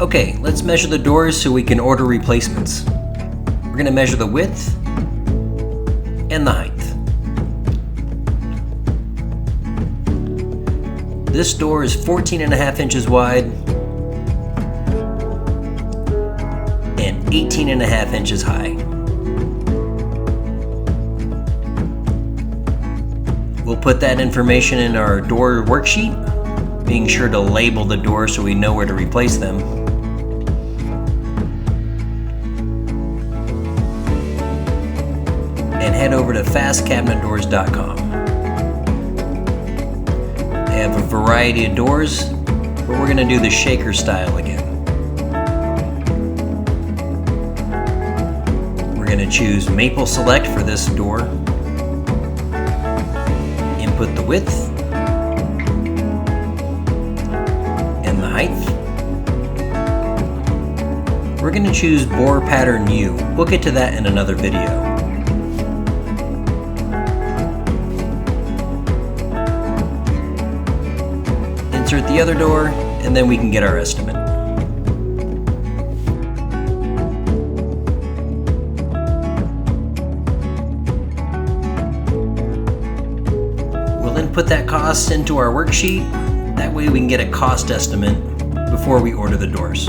Okay, let's measure the doors so we can order replacements. We're going to measure the width and the height. This door is 14.5 inches wide and 18.5 inches high. We'll put that information in our door worksheet, being sure to label the door so we know where to replace them. And head over to fastcabinetdoors.com. They have a variety of doors, but we're going to do the shaker style again. We're going to choose Maple Select for this door. Input the width and the height. We're going to choose Bore Pattern U. We'll get to that in another video. Insert the other door, and then we can get our estimate. We'll then put that cost into our worksheet. That way we can get a cost estimate before we order the doors.